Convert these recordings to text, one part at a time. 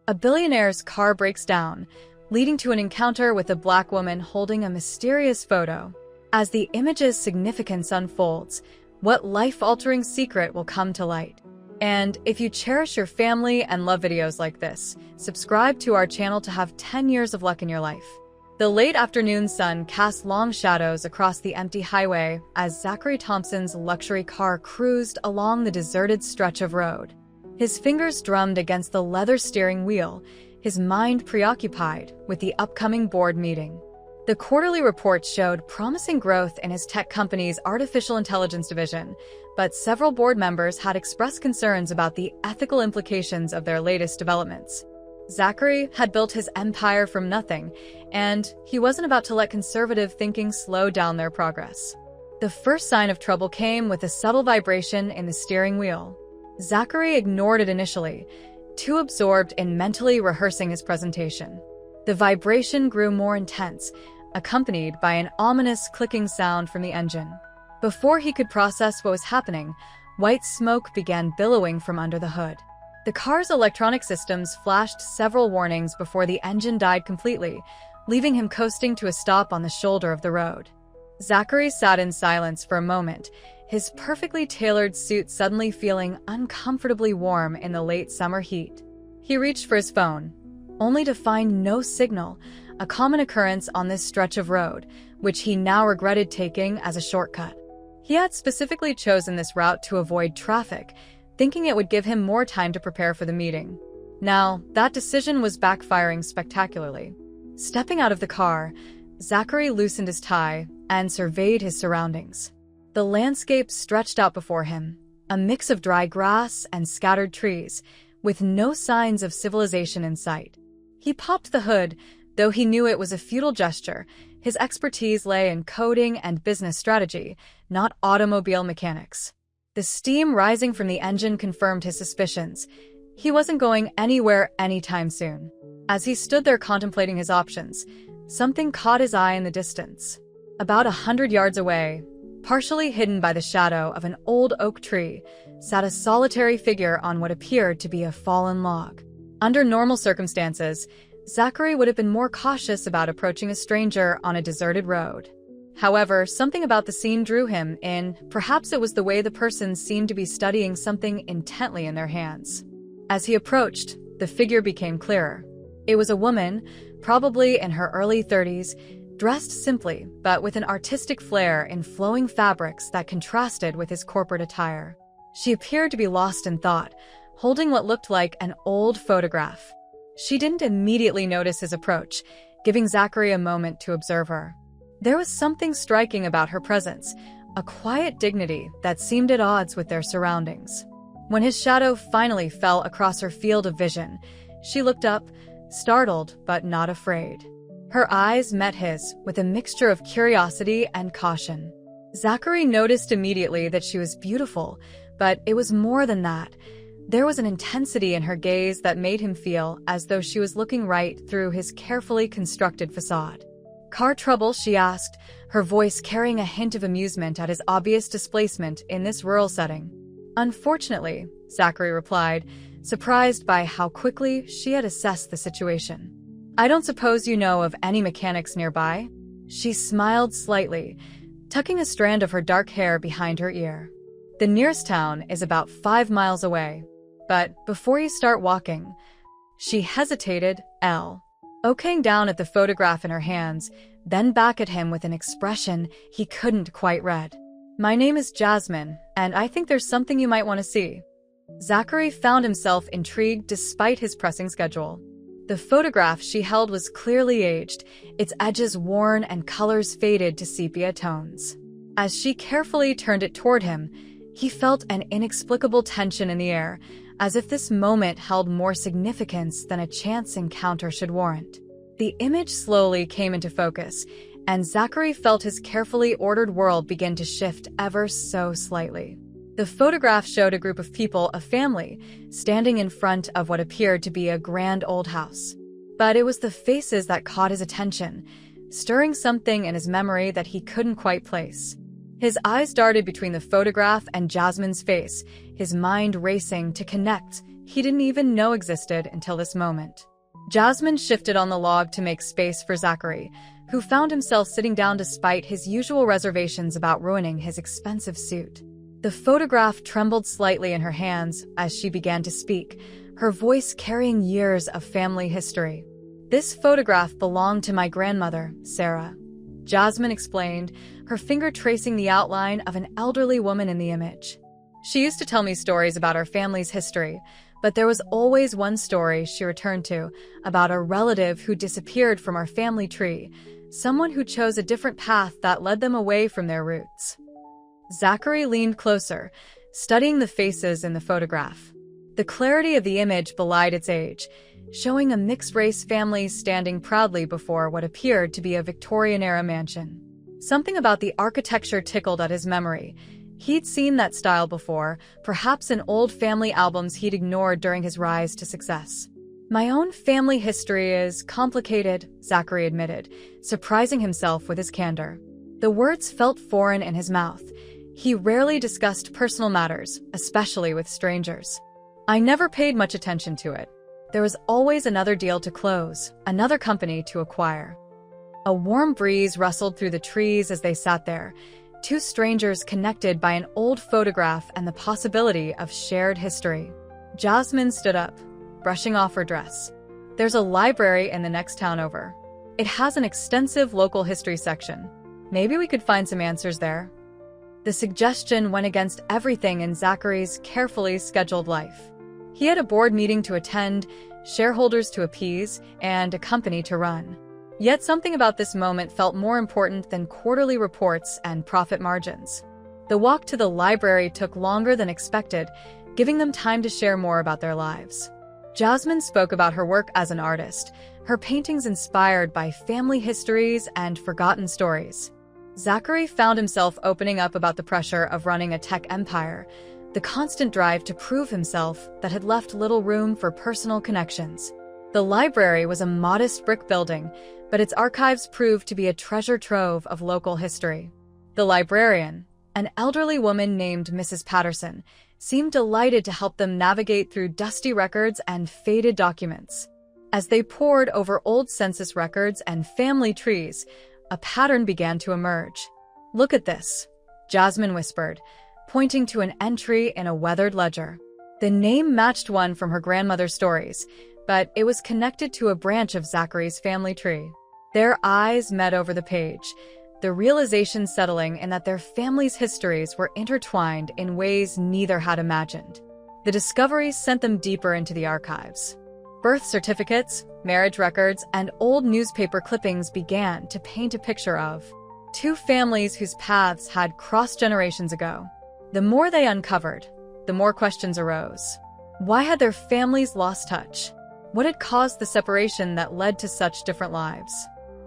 A billionaire's car breaks down, leading to an encounter with a black woman holding a mysterious photo. As the image's significance unfolds, what life-altering secret will come to light? And if you cherish your family and love videos like this, subscribe to our channel to have 10 years of luck in your life. The late afternoon sun cast long shadows across the empty highway as Zachary Thompson's luxury car cruised along the deserted stretch of road. His fingers drummed against the leather steering wheel, his mind preoccupied with the upcoming board meeting. The quarterly report showed promising growth in his tech company's artificial intelligence division, but several board members had expressed concerns about the ethical implications of their latest developments. Zachary had built his empire from nothing, and he wasn't about to let conservative thinking slow down their progress. The first sign of trouble came with a subtle vibration in the steering wheel. Zachary ignored it initially, too absorbed in mentally rehearsing his presentation. The vibration grew more intense, accompanied by an ominous clicking sound from the engine. Before he could process what was happening, white smoke began billowing from under the hood. The car's electronic systems flashed several warnings before the engine died completely, leaving him coasting to a stop on the shoulder of the road. Zachary sat in silence for a moment, his perfectly tailored suit suddenly feeling uncomfortably warm in the late summer heat. He reached for his phone, only to find no signal, a common occurrence on this stretch of road, which he now regretted taking as a shortcut. He had specifically chosen this route to avoid traffic, thinking it would give him more time to prepare for the meeting. Now, that decision was backfiring spectacularly. Stepping out of the car, Zachary loosened his tie and surveyed his surroundings. The landscape stretched out before him, a mix of dry grass and scattered trees, with no signs of civilization in sight. He popped the hood, though he knew it was a futile gesture. His expertise lay in coding and business strategy, not automobile mechanics. The steam rising from the engine confirmed his suspicions. He wasn't going anywhere anytime soon. As he stood there contemplating his options, something caught his eye in the distance. About 100 yards away, partially hidden by the shadow of an old oak tree, sat a solitary figure on what appeared to be a fallen log. Under normal circumstances, Zachary would have been more cautious about approaching a stranger on a deserted road. However, something about the scene drew him in. Perhaps it was the way the person seemed to be studying something intently in their hands. As he approached, the figure became clearer. It was a woman, probably in her early 30s, dressed simply, but with an artistic flair in flowing fabrics that contrasted with his corporate attire. She appeared to be lost in thought, holding what looked like an old photograph. She didn't immediately notice his approach, giving Zachary a moment to observe her. There was something striking about her presence, a quiet dignity that seemed at odds with their surroundings. When his shadow finally fell across her field of vision, she looked up, startled but not afraid. Her eyes met his with a mixture of curiosity and caution. Zachary noticed immediately that she was beautiful, but it was more than that. There was an intensity in her gaze that made him feel as though she was looking right through his carefully constructed facade. "Car trouble?" she asked, her voice carrying a hint of amusement at his obvious displacement in this rural setting. "Unfortunately," Zachary replied, surprised by how quickly she had assessed the situation. "I don't suppose you know of any mechanics nearby?" She smiled slightly, tucking a strand of her dark hair behind her ear. "The nearest town is about 5 miles away. But before you start walking..." She hesitated, okaying down at the photograph in her hands, then back at him with an expression he couldn't quite read. "My name is Jasmine, and I think there's something you might want to see." Zachary found himself intrigued despite his pressing schedule. The photograph she held was clearly aged, its edges worn and colors faded to sepia tones. As she carefully turned it toward him, he felt an inexplicable tension in the air, as if this moment held more significance than a chance encounter should warrant. The image slowly came into focus, and Zachary felt his carefully ordered world begin to shift ever so slightly. The photograph showed a group of people, a family, standing in front of what appeared to be a grand old house. But it was the faces that caught his attention, stirring something in his memory that he couldn't quite place. His eyes darted between the photograph and Jasmine's face, his mind racing to connect he didn't even know existed until this moment. Jasmine shifted on the log to make space for Zachary, who found himself sitting down despite his usual reservations about ruining his expensive suit. The photograph trembled slightly in her hands as she began to speak, her voice carrying years of family history. "This photograph belonged to my grandmother, Sarah," Jasmine explained, her finger tracing the outline of an elderly woman in the image. "She used to tell me stories about our family's history, but there was always one story she returned to about a relative who disappeared from our family tree, someone who chose a different path that led them away from their roots." Zachary leaned closer, studying the faces in the photograph. The clarity of the image belied its age, showing a mixed-race family standing proudly before what appeared to be a Victorian-era mansion. Something about the architecture tickled at his memory. He'd seen that style before, perhaps in old family albums he'd ignored during his rise to success. "My own family history is complicated," Zachary admitted, surprising himself with his candor. The words felt foreign in his mouth. He rarely discussed personal matters, especially with strangers. "I never paid much attention to it. There was always another deal to close, another company to acquire." A warm breeze rustled through the trees as they sat there, two strangers connected by an old photograph and the possibility of shared history. Jasmine stood up, brushing off her dress. "There's a library in the next town over. It has an extensive local history section. Maybe we could find some answers there." The suggestion went against everything in Zachary's carefully scheduled life. He had a board meeting to attend, shareholders to appease, and a company to run. Yet something about this moment felt more important than quarterly reports and profit margins. The walk to the library took longer than expected, giving them time to share more about their lives. Jasmine spoke about her work as an artist, her paintings inspired by family histories and forgotten stories. Zachary found himself opening up about the pressure of running a tech empire, the constant drive to prove himself that had left little room for personal connections. The library was a modest brick building, but its archives proved to be a treasure trove of local history. The librarian, an elderly woman named Mrs. Patterson, seemed delighted to help them navigate through dusty records and faded documents. As they pored over old census records and family trees, a pattern began to emerge. "Look at this," Jasmine whispered, pointing to an entry in a weathered ledger. The name matched one from her grandmother's stories, but it was connected to a branch of Zachary's family tree. Their eyes met over the page, the realization settling in that their family's histories were intertwined in ways neither had imagined. The discovery sent them deeper into the archives. Birth certificates, marriage records, and old newspaper clippings began to paint a picture of two families whose paths had crossed generations ago. The more they uncovered, the more questions arose. Why had their families lost touch? What had caused the separation that led to such different lives?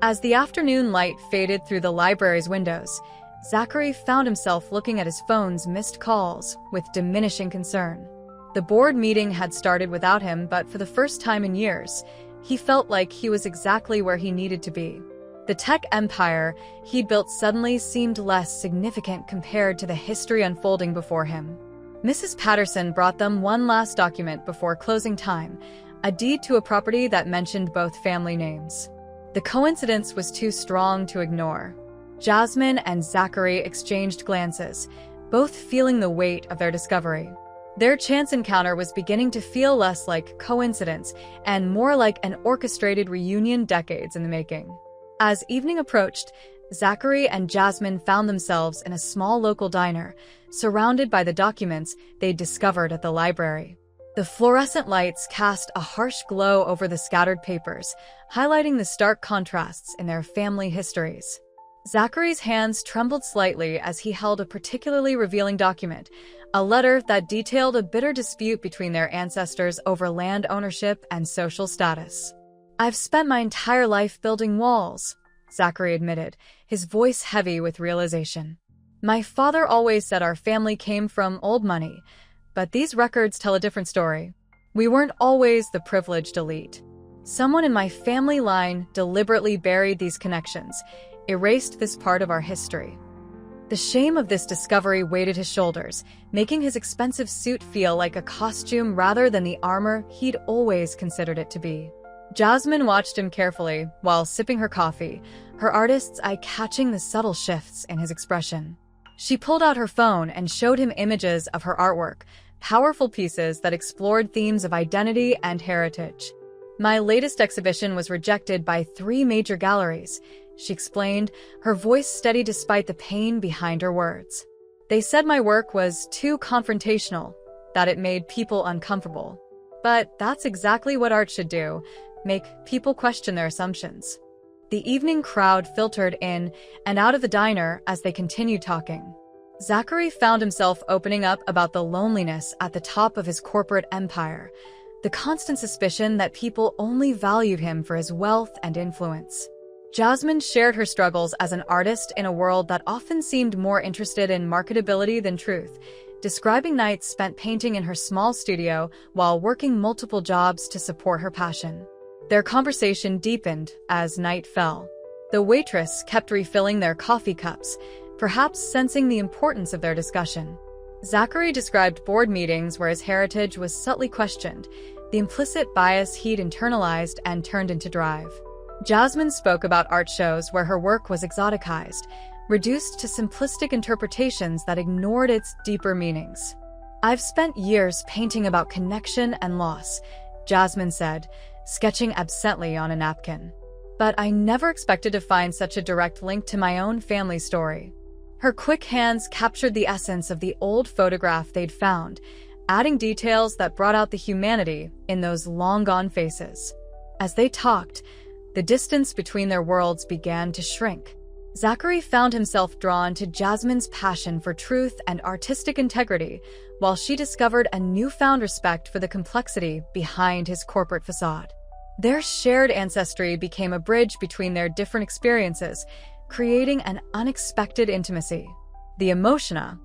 As the afternoon light faded through the library's windows, Zachary found himself looking at his phone's missed calls with diminishing concern. The board meeting had started without him, but for the first time in years, he felt like he was exactly where he needed to be. The tech empire he'd built suddenly seemed less significant compared to the history unfolding before him. Mrs. Patterson brought them one last document before closing time, a deed to a property that mentioned both family names. The coincidence was too strong to ignore. Jasmine and Zachary exchanged glances, both feeling the weight of their discovery. Their chance encounter was beginning to feel less like coincidence and more like an orchestrated reunion decades in the making. As evening approached, Zachary and Jasmine found themselves in a small local diner, surrounded by the documents they'd discovered at the library. The fluorescent lights cast a harsh glow over the scattered papers, highlighting the stark contrasts in their family histories. Zachary's hands trembled slightly as he held a particularly revealing document, a letter that detailed a bitter dispute between their ancestors over land ownership and social status. "I've spent my entire life building walls," Zachary admitted, his voice heavy with realization. "My father always said our family came from old money, but these records tell a different story. We weren't always the privileged elite. Someone in my family line deliberately buried these connections, erased this part of our history." The shame of this discovery weighted his shoulders, making his expensive suit feel like a costume rather than the armor he'd always considered it to be. Jasmine watched him carefully while sipping her coffee, her artist's eye catching the subtle shifts in his expression. She pulled out her phone and showed him images of her artwork, powerful pieces that explored themes of identity and heritage. "My latest exhibition was rejected by 3 major galleries," she explained, her voice steady despite the pain behind her words. "They said my work was too confrontational, that it made people uncomfortable. But that's exactly what art should do, make people question their assumptions." The evening crowd filtered in and out of the diner as they continued talking. Zachary found himself opening up about the loneliness at the top of his corporate empire, the constant suspicion that people only valued him for his wealth and influence. Jasmine shared her struggles as an artist in a world that often seemed more interested in marketability than truth, describing nights spent painting in her small studio while working multiple jobs to support her passion. Their conversation deepened as night fell. The waitress kept refilling their coffee cups, perhaps sensing the importance of their discussion. Zachary described board meetings where his heritage was subtly questioned, the implicit bias he'd internalized and turned into drive. Jasmine spoke about art shows where her work was exoticized, reduced to simplistic interpretations that ignored its deeper meanings. "I've spent years painting about connection and loss," Jasmine said, sketching absently on a napkin. "But I never expected to find such a direct link to my own family story." Her quick hands captured the essence of the old photograph they'd found, adding details that brought out the humanity in those long-gone faces. As they talked, the distance between their worlds began to shrink. Zachary found himself drawn to Jasmine's passion for truth and artistic integrity, while she discovered a newfound respect for the complexity behind his corporate facade. Their shared ancestry became a bridge between their different experiences, creating an unexpected intimacy. The emotional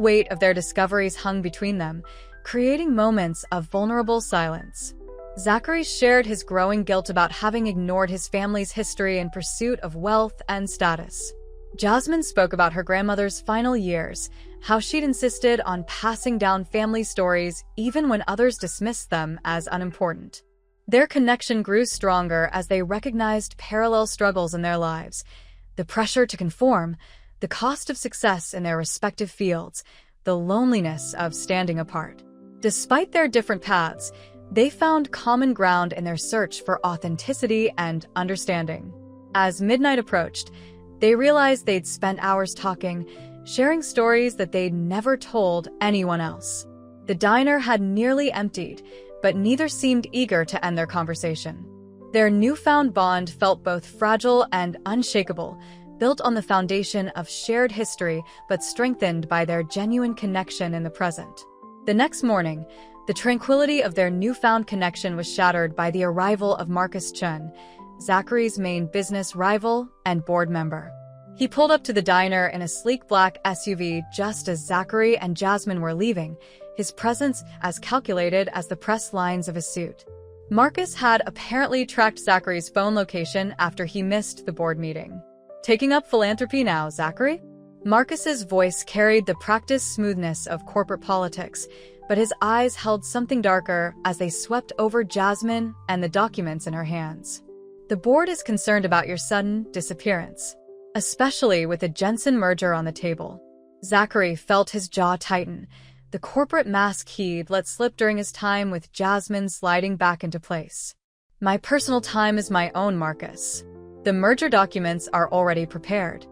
weight of their discoveries hung between them, creating moments of vulnerable silence. Zachary shared his growing guilt about having ignored his family's history in pursuit of wealth and status. Jasmine spoke about her grandmother's final years, how she'd insisted on passing down family stories even when others dismissed them as unimportant. Their connection grew stronger as they recognized parallel struggles in their lives: the pressure to conform, the cost of success in their respective fields, the loneliness of standing apart. Despite their different paths, they found common ground in their search for authenticity and understanding. As midnight approached, they realized they'd spent hours talking, sharing stories that they'd never told anyone else. The diner had nearly emptied, but neither seemed eager to end their conversation. Their newfound bond felt both fragile and unshakable, built on the foundation of shared history but strengthened by their genuine connection in the present. The next morning, the tranquility of their newfound connection was shattered by the arrival of Marcus Chun, Zachary's main business rival and board member. He pulled up to the diner in a sleek black SUV just as Zachary and Jasmine were leaving, his presence as calculated as the pressed lines of his suit. Marcus had apparently tracked Zachary's phone location after he missed the board meeting. "Taking up philanthropy now, Zachary?" Marcus's voice carried the practiced smoothness of corporate politics, but his eyes held something darker as they swept over Jasmine and the documents in her hands. "The board is concerned about your sudden disappearance, especially with the Jensen merger on the table." Zachary felt his jaw tighten, the corporate mask he'd let slip during his time with Jasmine sliding back into place. "My personal time is my own, Marcus. The merger documents are already prepared."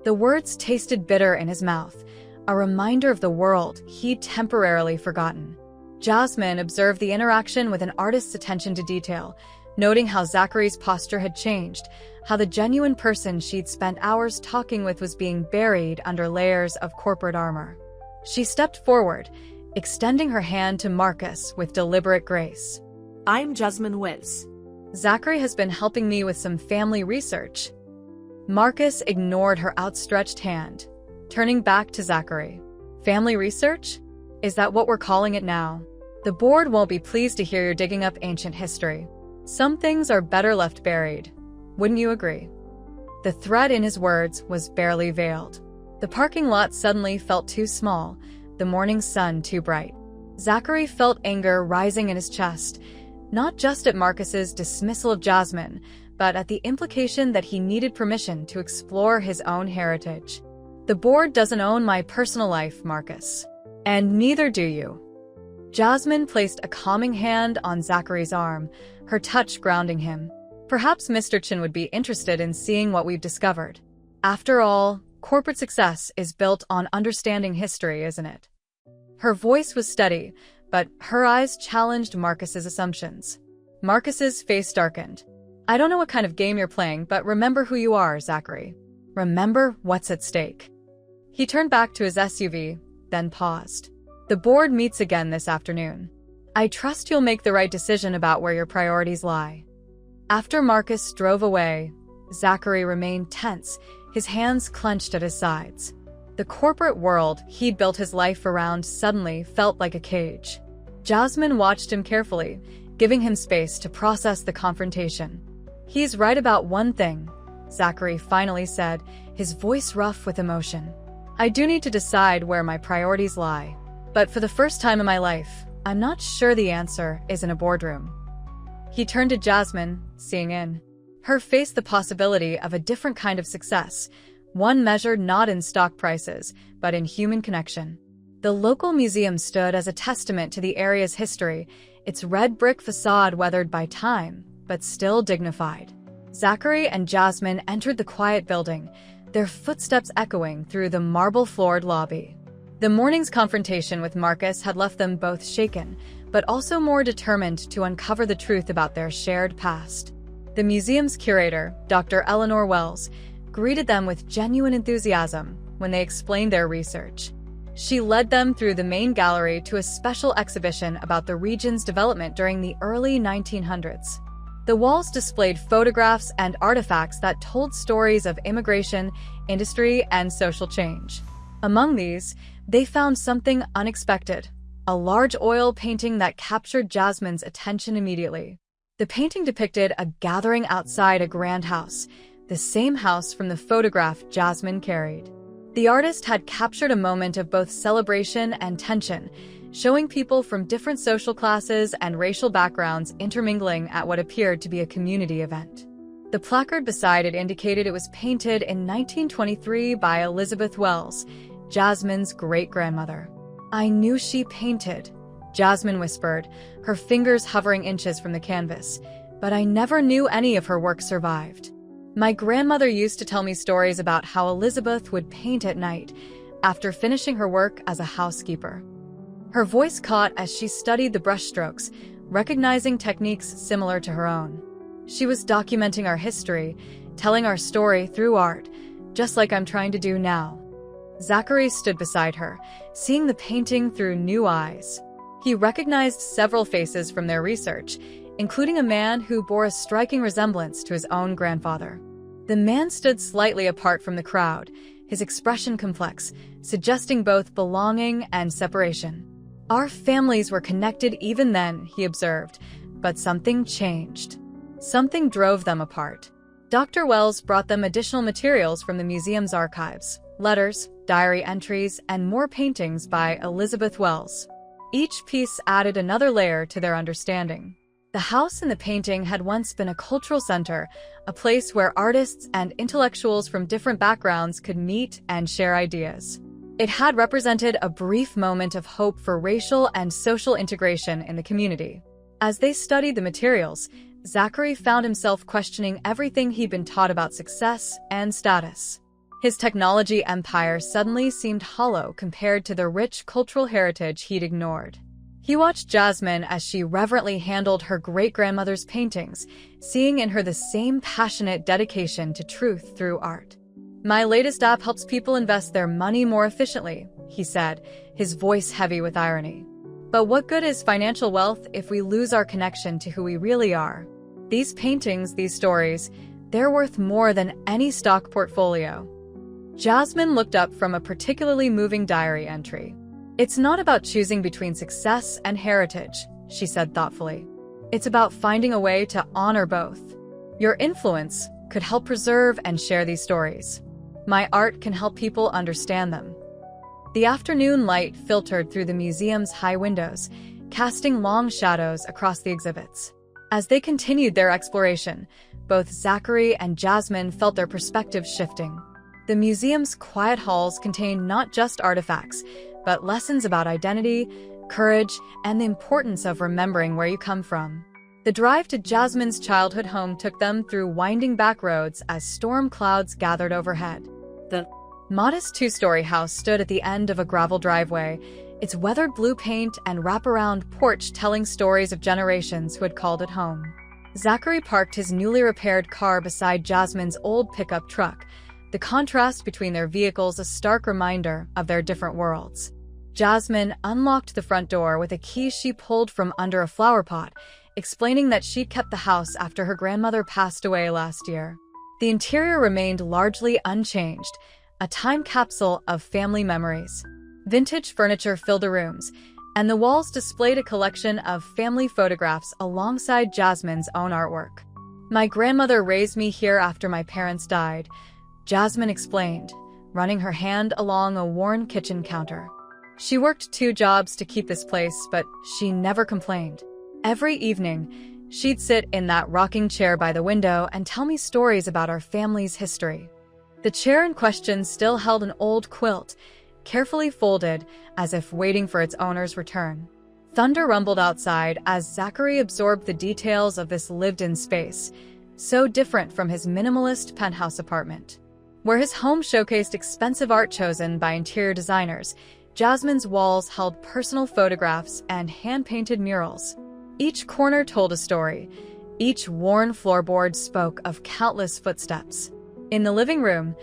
The words tasted bitter in his mouth, a reminder of the world he'd temporarily forgotten. Jasmine observed the interaction with an artist's attention to detail, noting how Zachary's posture had changed, how the genuine person she'd spent hours talking with was being buried under layers of corporate armor. She stepped forward, extending her hand to Marcus with deliberate grace. "I'm Jasmine Wiz. Zachary has been helping me with some family research." Marcus ignored her outstretched hand, turning back to Zachary. "Family research? Is that what we're calling it now? The board won't be pleased to hear you're digging up ancient history. Some things are better left buried. Wouldn't you agree?" The threat in his words was barely veiled. The parking lot suddenly felt too small, the morning sun too bright. Zachary felt anger rising in his chest, not just at Marcus's dismissal of Jasmine, but at the implication that he needed permission to explore his own heritage. "The board doesn't own my personal life, Marcus. And neither do you." Jasmine placed a calming hand on Zachary's arm, her touch grounding him. "Perhaps Mr. Chin would be interested in seeing what we've discovered. After all, corporate success is built on understanding history, isn't it?" Her voice was steady, but her eyes challenged Marcus's assumptions. Marcus's face darkened. "I don't know what kind of game you're playing, but remember who you are, Zachary. Remember what's at stake." He turned back to his SUV, then paused. "The board meets again this afternoon. I trust you'll make the right decision about where your priorities lie." After Marcus drove away, Zachary remained tense, his hands clenched at his sides. The corporate world he'd built his life around suddenly felt like a cage. Jasmine watched him carefully, giving him space to process the confrontation. "He's right about one thing," Zachary finally said, his voice rough with emotion. "I do need to decide where my priorities lie. But for the first time in my life, I'm not sure the answer is in a boardroom." He turned to Jasmine, seeing in her face the possibility of a different kind of success, one measured not in stock prices, but in human connection. The local museum stood as a testament to the area's history, its red brick facade weathered by time, but still dignified. Zachary and Jasmine entered the quiet building, their footsteps echoing through the marble-floored lobby. The morning's confrontation with Marcus had left them both shaken, but also more determined to uncover the truth about their shared past. The museum's curator, Dr. Eleanor Wells, greeted them with genuine enthusiasm when they explained their research. She led them through the main gallery to a special exhibition about the region's development during the early 1900s. The walls displayed photographs and artifacts that told stories of immigration, industry, and social change. Among these, they found something unexpected, a large oil painting that captured Jasmine's attention immediately. The painting depicted a gathering outside a grand house, the same house from the photograph Jasmine carried. The artist had captured a moment of both celebration and tension, showing people from different social classes and racial backgrounds intermingling at what appeared to be a community event. The placard beside it indicated it was painted in 1923 by Elizabeth Wells, Jasmine's great-grandmother. "I knew she painted," Jasmine whispered, her fingers hovering inches from the canvas, "but I never knew any of her work survived. My grandmother used to tell me stories about how Elizabeth would paint at night, after finishing her work as a housekeeper." Her voice caught as she studied the brushstrokes, recognizing techniques similar to her own. "She was documenting our history, telling our story through art, just like I'm trying to do now." Zachary stood beside her, seeing the painting through new eyes. He recognized several faces from their research, including a man who bore a striking resemblance to his own grandfather. The man stood slightly apart from the crowd, his expression complex, suggesting both belonging and separation. "Our families were connected even then," he observed, but something changed. Something drove them apart. Dr. Wells brought them additional materials from the museum's archives, letters, diary entries, and more paintings by Elizabeth Wells. Each piece added another layer to their understanding. The house in the painting had once been a cultural center, a place where artists and intellectuals from different backgrounds could meet and share ideas. It had represented a brief moment of hope for racial and social integration in the community. As they studied the materials, Zachary found himself questioning everything he'd been taught about success and status. His technology empire suddenly seemed hollow compared to the rich cultural heritage he'd ignored. He watched Jasmine as she reverently handled her great-grandmother's paintings, seeing in her the same passionate dedication to truth through art. "My latest app helps people invest their money more efficiently," he said, his voice heavy with irony. "But what good is financial wealth if we lose our connection to who we really are? These paintings, these stories, they're worth more than any stock portfolio." Jasmine looked up from a particularly moving diary entry. "It's not about choosing between success and heritage," she said thoughtfully. "It's about finding a way to honor both. Your influence could help preserve and share these stories." My art can help people understand them. The afternoon light filtered through the museum's high windows, casting long shadows across the exhibits. As they continued their exploration, both Zachary and Jasmine felt their perspectives shifting. The museum's quiet halls contained not just artifacts, but lessons about identity, courage, and the importance of remembering where you come from. The drive to Jasmine's childhood home took them through winding back roads as storm clouds gathered overhead. The modest two-story house stood at the end of a gravel driveway, its weathered blue paint and wraparound porch telling stories of generations who had called it home. Zachary parked his newly repaired car beside Jasmine's old pickup truck, the contrast between their vehicles a stark reminder of their different worlds. Jasmine unlocked the front door with a key she pulled from under a flower pot, explaining that she'd kept the house after her grandmother passed away last year. The interior remained largely unchanged, a time capsule of family memories. Vintage furniture filled the rooms, and the walls displayed a collection of family photographs alongside Jasmine's own artwork. "My grandmother raised me here after my parents died," Jasmine explained, running her hand along a worn kitchen counter. "She worked 2 jobs to keep this place, but she never complained. Every evening, she'd sit in that rocking chair by the window and tell me stories about our family's history." The chair in question still held an old quilt, carefully folded as if waiting for its owner's return. Thunder rumbled outside as Zachary absorbed the details of this lived-in space, so different from his minimalist penthouse apartment. Where his home showcased expensive art chosen by interior designers, Jasmine's walls held personal photographs and hand-painted murals. Each corner told a story. Each worn floorboard spoke of countless footsteps. In the living room,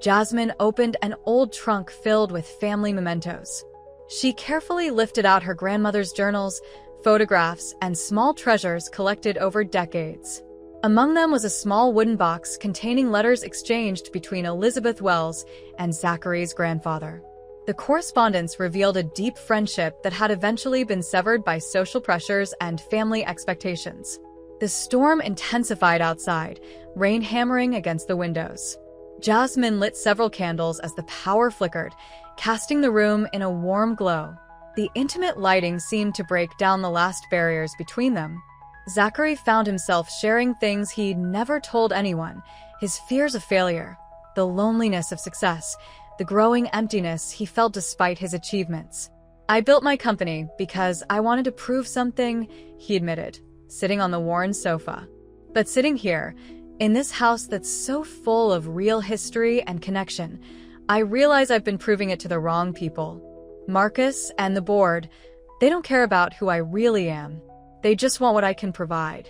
Jasmine opened an old trunk filled with family mementos. She carefully lifted out her grandmother's journals, photographs, and small treasures collected over decades. Among them was a small wooden box containing letters exchanged between Elizabeth Wells and Zachary's grandfather. The correspondence revealed a deep friendship that had eventually been severed by social pressures and family expectations. The storm intensified outside, rain hammering against the windows. Jasmine lit several candles as the power flickered, casting the room in a warm glow. The intimate lighting seemed to break down the last barriers between them. Zachary found himself sharing things he'd never told anyone: his fears of failure, the loneliness of success, the growing emptiness he felt despite his achievements. "I built my company because I wanted to prove something," he admitted, sitting on the worn sofa. "But sitting here, in this house that's so full of real history and connection, I realize I've been proving it to the wrong people. Marcus and the board, they don't care about who I really am. They just want what I can provide."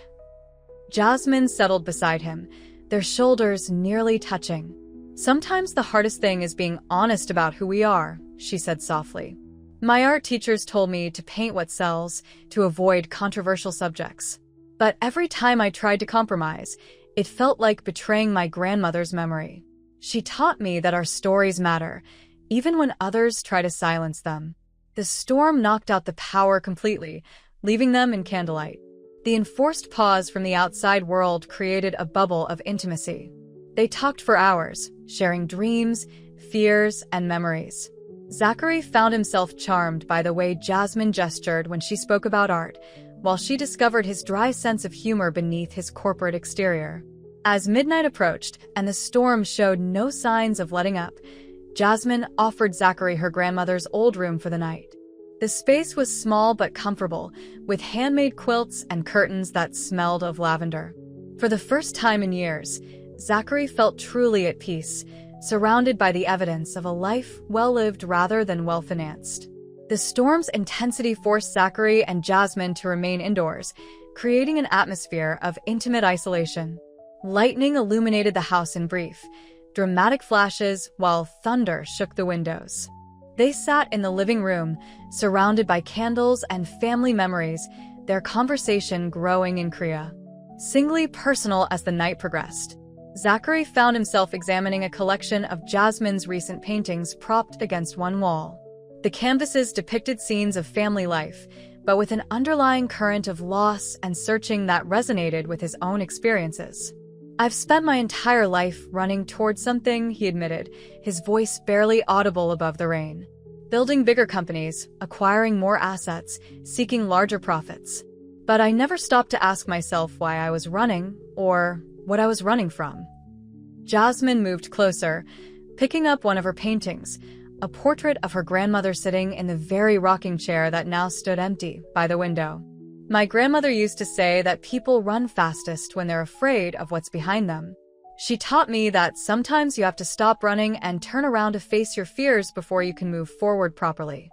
Jasmine settled beside him, their shoulders nearly touching. "Sometimes the hardest thing is being honest about who we are," she said softly. "My art teachers told me to paint what sells, to avoid controversial subjects. But every time I tried to compromise, it felt like betraying my grandmother's memory. She taught me that our stories matter, even when others try to silence them." The storm knocked out the power completely, leaving them in candlelight. The enforced pause from the outside world created a bubble of intimacy. They talked for hours, sharing dreams, fears, and memories. Zachary found himself charmed by the way Jasmine gestured when she spoke about art, while she discovered his dry sense of humor beneath his corporate exterior. As midnight approached and the storm showed no signs of letting up, Jasmine offered Zachary her grandmother's old room for the night. The space was small but comfortable, with handmade quilts and curtains that smelled of lavender. For the first time in years, Zachary felt truly at peace, surrounded by the evidence of a life well-lived rather than well-financed. The storm's intensity forced Zachary and Jasmine to remain indoors, creating an atmosphere of intimate isolation. Lightning illuminated the house in brief, dramatic flashes while thunder shook the windows. They sat in the living room, surrounded by candles and family memories, their conversation growing in Korea. Singly personal as the night progressed, Zachary found himself examining a collection of Jasmine's recent paintings propped against one wall. The canvases depicted scenes of family life, but with an underlying current of loss and searching that resonated with his own experiences. I've spent my entire life running towards something, he admitted, his voice barely audible above the rain. Building bigger companies, acquiring more assets, seeking larger profits. But I never stopped to ask myself why I was running, or what I was running from. Jasmine moved closer, picking up one of her paintings, a portrait of her grandmother sitting in the very rocking chair that now stood empty by the window. My grandmother used to say that people run fastest when they're afraid of what's behind them. She taught me that sometimes you have to stop running and turn around to face your fears before you can move forward properly.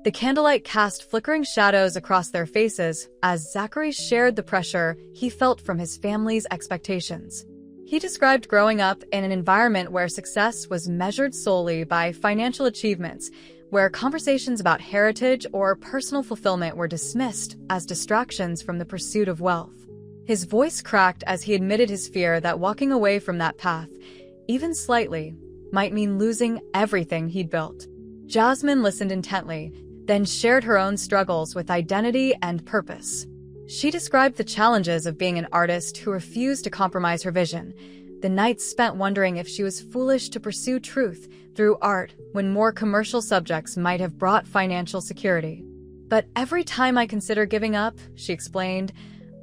The candlelight cast flickering shadows across their faces as Zachary shared the pressure he felt from his family's expectations. He described growing up in an environment where success was measured solely by financial achievements, where conversations about heritage or personal fulfillment were dismissed as distractions from the pursuit of wealth. His voice cracked as he admitted his fear that walking away from that path, even slightly, might mean losing everything he'd built. Jasmine listened intently, then shared her own struggles with identity and purpose. She described the challenges of being an artist who refused to compromise her vision, the nights spent wondering if she was foolish to pursue truth through art when more commercial subjects might have brought financial security. But every time I consider giving up, she explained,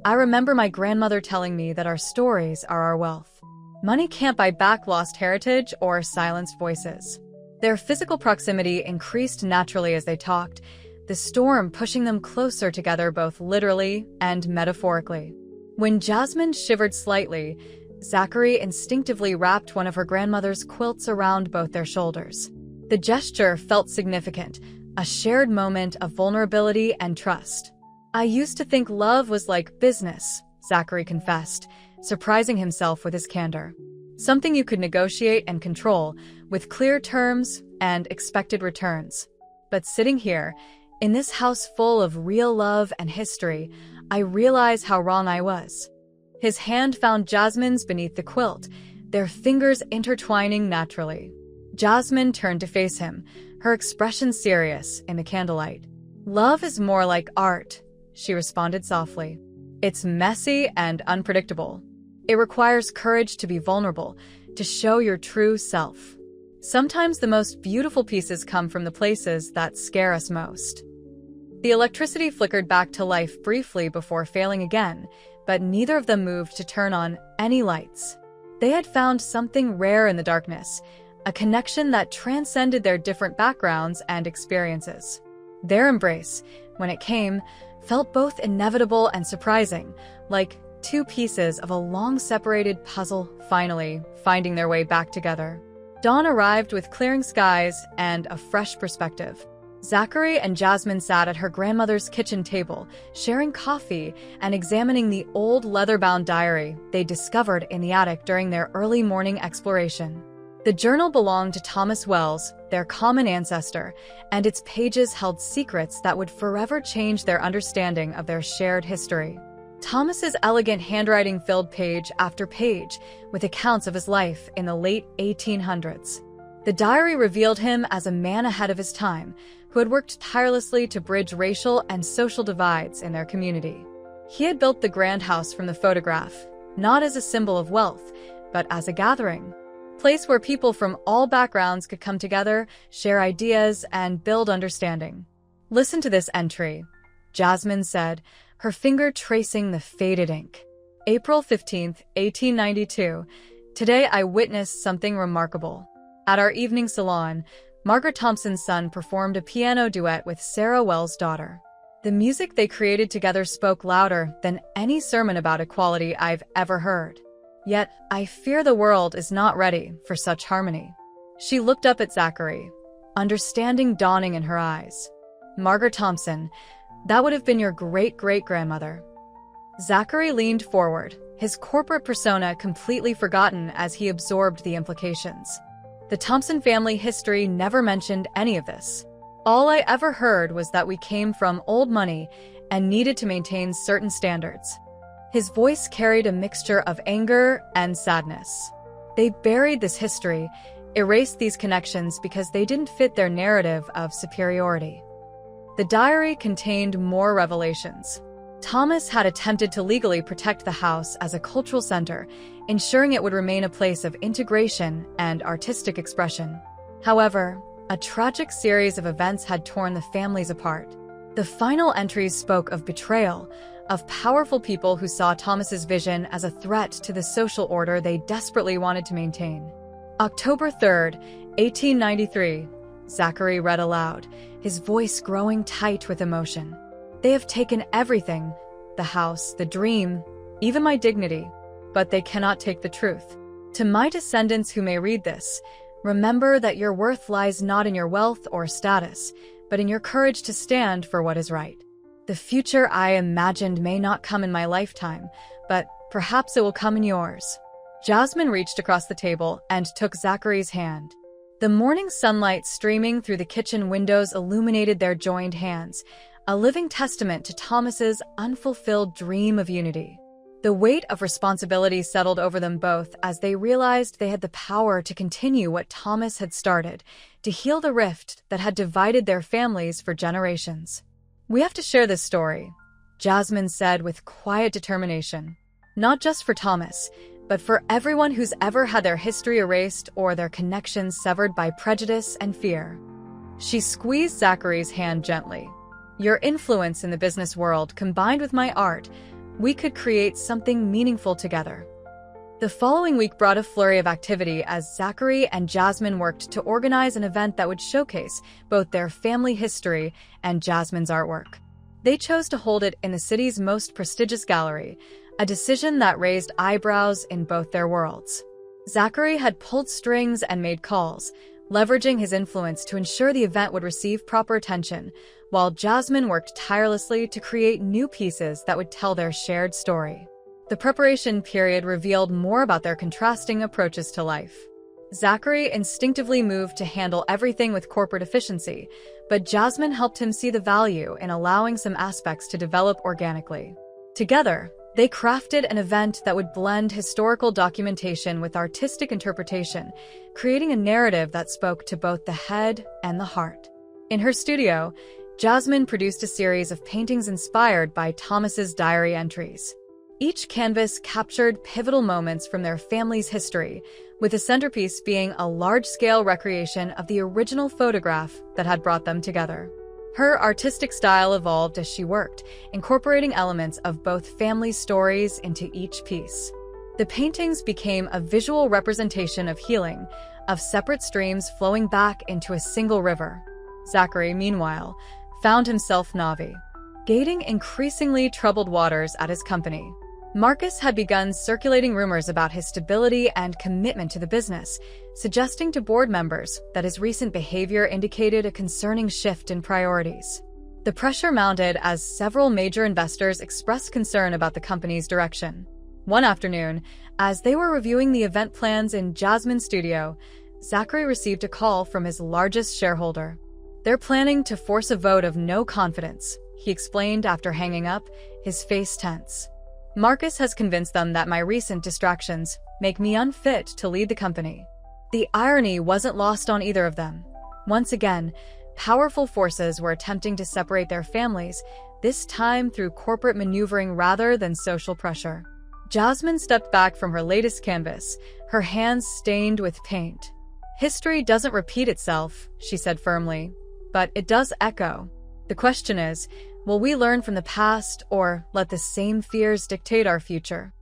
I remember my grandmother telling me that our stories are our wealth. Money can't buy back lost heritage or silenced voices. Their physical proximity increased naturally as they talked, the storm pushing them closer together both literally and metaphorically. When Jasmine shivered slightly, Zachary instinctively wrapped one of her grandmother's quilts around both their shoulders. The gesture felt significant, a shared moment of vulnerability and trust. I used to think love was like business, Zachary confessed, surprising himself with his candor. Something you could negotiate and control, with clear terms and expected returns. But sitting here, in this house full of real love and history, I realize how wrong I was. His hand found Jasmine's beneath the quilt, their fingers intertwining naturally. Jasmine turned to face him, her expression serious in the candlelight. Love is more like art, she responded softly. It's messy and unpredictable. It requires courage to be vulnerable, to show your true self. Sometimes the most beautiful pieces come from the places that scare us most. The electricity flickered back to life briefly before failing again, but neither of them moved to turn on any lights. They had found something rare in the darkness, a connection that transcended their different backgrounds and experiences. Their embrace, when it came, felt both inevitable and surprising, like two pieces of a long-separated puzzle finally finding their way back together. Dawn arrived with clearing skies and a fresh perspective. Zachary and Jasmine sat at her grandmother's kitchen table, sharing coffee and examining the old leather-bound diary they discovered in the attic during their early morning exploration. The journal belonged to Thomas Wells, their common ancestor, and its pages held secrets that would forever change their understanding of their shared history. Thomas's elegant handwriting filled page after page with accounts of his life in the late 1800s. The diary revealed him as a man ahead of his time, who had worked tirelessly to bridge racial and social divides in their community. He had built the grand house from the photograph, not as a symbol of wealth, but as a gathering place where people from all backgrounds could come together, share ideas, and build understanding. Listen to this entry, Jasmine said, her finger tracing the faded ink. April 15th, 1892. Today I witnessed something remarkable. At our evening salon, Margaret Thompson's son performed a piano duet with Sarah Wells' daughter. The music they created together spoke louder than any sermon about equality I've ever heard. Yet, I fear the world is not ready for such harmony. She looked up at Zachary, understanding dawning in her eyes. Margaret Thompson, that would have been your great-great-grandmother. Zachary leaned forward, his corporate persona completely forgotten as he absorbed the implications. The Thompson family history never mentioned any of this. All I ever heard was that we came from old money and needed to maintain certain standards. His voice carried a mixture of anger and sadness. They buried this history, erased these connections because they didn't fit their narrative of superiority. The diary contained more revelations. Thomas had attempted to legally protect the house as a cultural center, ensuring it would remain a place of integration and artistic expression. However, a tragic series of events had torn the families apart. The final entries spoke of betrayal, of powerful people who saw Thomas's vision as a threat to the social order they desperately wanted to maintain. October 3rd, 1893, Zachary read aloud, his voice growing tight with emotion. "They have taken everything, the house, the dream, even my dignity, but they cannot take the truth. To my descendants who may read this, remember that your worth lies not in your wealth or status, but in your courage to stand for what is right. The future I imagined may not come in my lifetime, but perhaps it will come in yours." Jasmine reached across the table and took Zachary's hand. The morning sunlight streaming through the kitchen windows illuminated their joined hands, a living testament to Thomas's unfulfilled dream of unity. The weight of responsibility settled over them both as they realized they had the power to continue what Thomas had started, to heal the rift that had divided their families for generations. "We have to share this story," Jasmine said with quiet determination. "Not just for Thomas, but for everyone who's ever had their history erased or their connections severed by prejudice and fear." She squeezed Zachary's hand gently. "Your influence in the business world, combined with my art, we could create something meaningful together." The following week brought a flurry of activity as Zachary and Jasmine worked to organize an event that would showcase both their family history and Jasmine's artwork. They chose to hold it in the city's most prestigious gallery, a decision that raised eyebrows in both their worlds. Zachary had pulled strings and made calls, leveraging his influence to ensure the event would receive proper attention, while Jasmine worked tirelessly to create new pieces that would tell their shared story. The preparation period revealed more about their contrasting approaches to life. Zachary instinctively moved to handle everything with corporate efficiency, but Jasmine helped him see the value in allowing some aspects to develop organically. Together, they crafted an event that would blend historical documentation with artistic interpretation, creating a narrative that spoke to both the head and the heart. In her studio, Jasmine produced a series of paintings inspired by Thomas's diary entries. Each canvas captured pivotal moments from their family's history, with the centerpiece being a large-scale recreation of the original photograph that had brought them together. Her artistic style evolved as she worked, incorporating elements of both family stories into each piece. The paintings became a visual representation of healing, of separate streams flowing back into a single river. Zachary, meanwhile, found himself navigating increasingly troubled waters at his company. Marcus had begun circulating rumors about his stability and commitment to the business, suggesting to board members that his recent behavior indicated a concerning shift in priorities. The pressure mounted as several major investors expressed concern about the company's direction. One afternoon, as they were reviewing the event plans in Jasmine's studio, Zachary received a call from his largest shareholder. "They're planning to force a vote of no confidence," he explained after hanging up, his face tense. "Marcus has convinced them that my recent distractions make me unfit to lead the company." The irony wasn't lost on either of them. Once again, powerful forces were attempting to separate their families, this time through corporate maneuvering rather than social pressure. Jasmine stepped back from her latest canvas, her hands stained with paint. "History doesn't repeat itself," she said firmly, "but it does echo. The question is, will we learn from the past or let the same fears dictate our future?"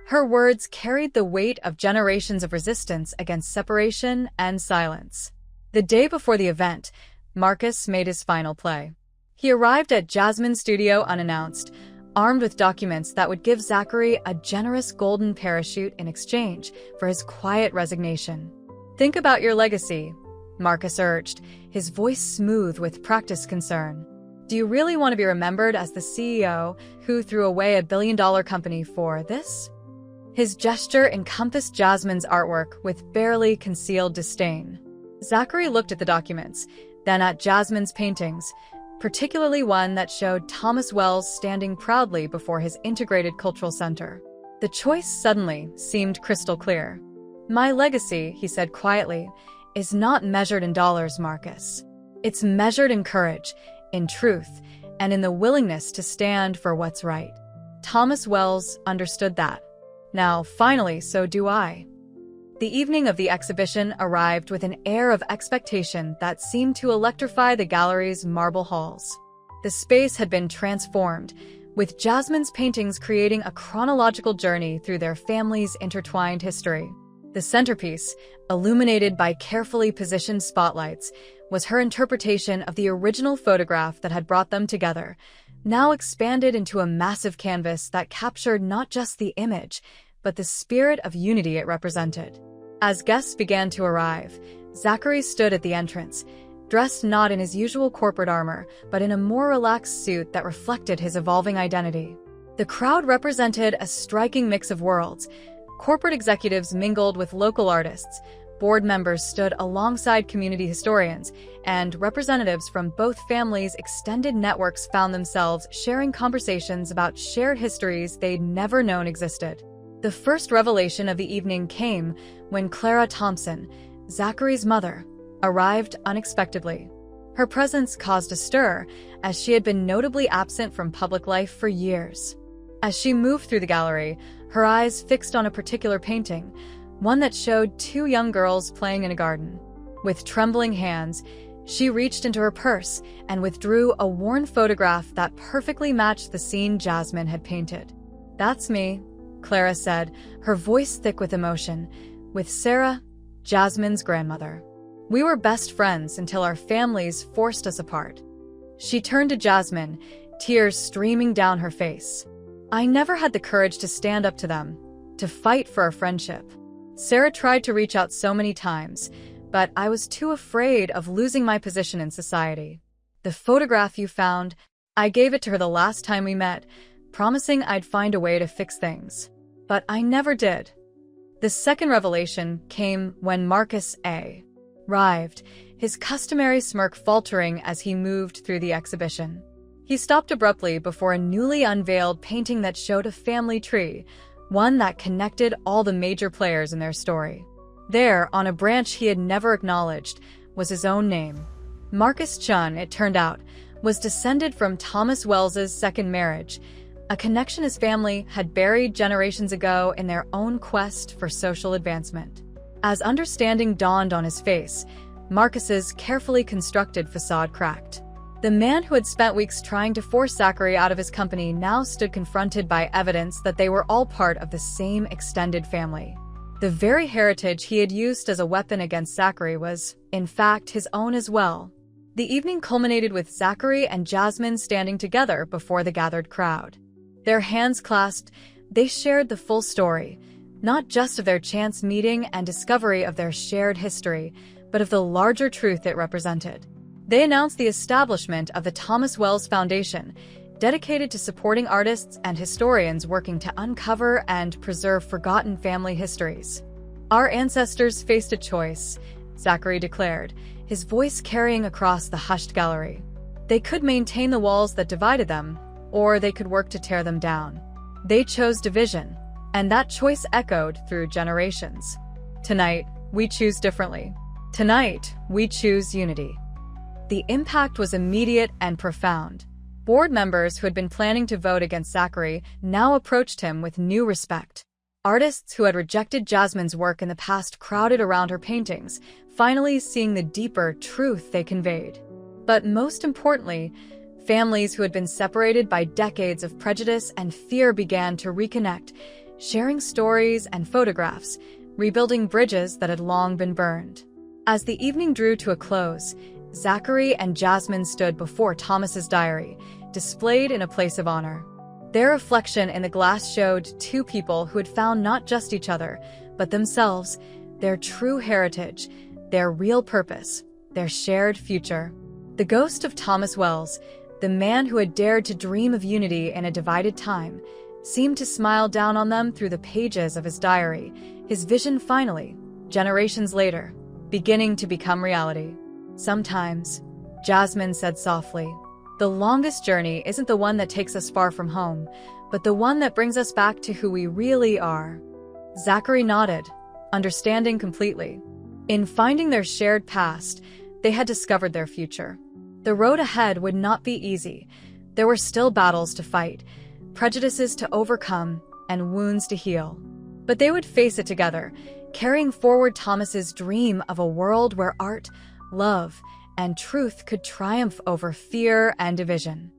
Her words carried the weight of generations of resistance against separation and silence. The day before the event, Marcus made his final play. He arrived at Jasmine's studio unannounced, armed with documents that would give Zachary a generous golden parachute in exchange for his quiet resignation. "Think about your legacy," Marcus urged, his voice smooth with practiced concern. "Do you really want to be remembered as the CEO who threw away a billion-dollar company for this?" His gesture encompassed Jasmine's artwork with barely concealed disdain. Zachary looked at the documents, then at Jasmine's paintings, particularly one that showed Thomas Wells standing proudly before his integrated cultural center. The choice suddenly seemed crystal clear. "My legacy," he said quietly, "is not measured in dollars, Marcus. It's measured in courage, in truth, and in the willingness to stand for what's right. Thomas Wells understood that. Now, finally, so do I. The evening of the exhibition arrived with an air of expectation that seemed to electrify the gallery's marble halls. The space had been transformed, with Jasmine's paintings creating a chronological journey through their family's intertwined history. The centerpiece, illuminated by carefully positioned spotlights, was her interpretation of the original photograph that had brought them together, now expanded into a massive canvas that captured not just the image, but the spirit of unity it represented. As guests began to arrive, Zachary stood at the entrance, dressed not in his usual corporate armor, but in a more relaxed suit that reflected his evolving identity. The crowd represented a striking mix of worlds. Corporate executives mingled with local artists, board members stood alongside community historians, and representatives from both families' extended networks found themselves sharing conversations about shared histories they'd never known existed. The first revelation of the evening came when Clara Thompson, Zachary's mother, arrived unexpectedly. Her presence caused a stir, as she had been notably absent from public life for years. As she moved through the gallery, her eyes fixed on a particular painting, one that showed two young girls playing in a garden. With trembling hands, she reached into her purse and withdrew a worn photograph that perfectly matched the scene Jasmine had painted. "That's me," Clara said, her voice thick with emotion, "with Sarah, Jasmine's grandmother. We were best friends until our families forced us apart." She turned to Jasmine, tears streaming down her face. "I never had the courage to stand up to them, to fight for our friendship. Sarah tried to reach out so many times, but I was too afraid of losing my position in society. The photograph you found, I gave it to her the last time we met, promising I'd find a way to fix things. But I never did." The second revelation came when Marcus arrived, his customary smirk faltering as he moved through the exhibition. He stopped abruptly before a newly unveiled painting that showed a family tree, one that connected all the major players in their story. There, on a branch he had never acknowledged, was his own name. Marcus Chun, it turned out, was descended from Thomas Wells's second marriage, a connection his family had buried generations ago in their own quest for social advancement. As understanding dawned on his face, Marcus's carefully constructed facade cracked. The man who had spent weeks trying to force Zachary out of his company now stood confronted by evidence that they were all part of the same extended family. The very heritage he had used as a weapon against Zachary was, in fact, his own as well. The evening culminated with Zachary and Jasmine standing together before the gathered crowd. Their hands clasped, they shared the full story, not just of their chance meeting and discovery of their shared history, but of the larger truth it represented. They announced the establishment of the Thomas Wells Foundation, dedicated to supporting artists and historians working to uncover and preserve forgotten family histories. "Our ancestors faced a choice," Zachary declared, his voice carrying across the hushed gallery. "They could maintain the walls that divided them, or they could work to tear them down. They chose division, and that choice echoed through generations. Tonight, we choose differently. Tonight, we choose unity." The impact was immediate and profound. Board members who had been planning to vote against Zachary now approached him with new respect. Artists who had rejected Jasmine's work in the past crowded around her paintings, finally seeing the deeper truth they conveyed. But most importantly, families who had been separated by decades of prejudice and fear began to reconnect, sharing stories and photographs, rebuilding bridges that had long been burned. As the evening drew to a close, Zachary and Jasmine stood before Thomas's diary, displayed in a place of honor. Their reflection in the glass showed two people who had found not just each other, but themselves, their true heritage, their real purpose, their shared future. The ghost of Thomas Wells, the man who had dared to dream of unity in a divided time, seemed to smile down on them through the pages of his diary, his vision finally, generations later, beginning to become reality. "Sometimes," Jasmine said softly, "the longest journey isn't the one that takes us far from home, but the one that brings us back to who we really are." Zachary nodded, understanding completely. In finding their shared past, they had discovered their future. The road ahead would not be easy, There were still battles to fight, prejudices to overcome, and wounds to heal. But they would face it together, carrying forward Thomas's dream of a world where art, love, and truth could triumph over fear and division.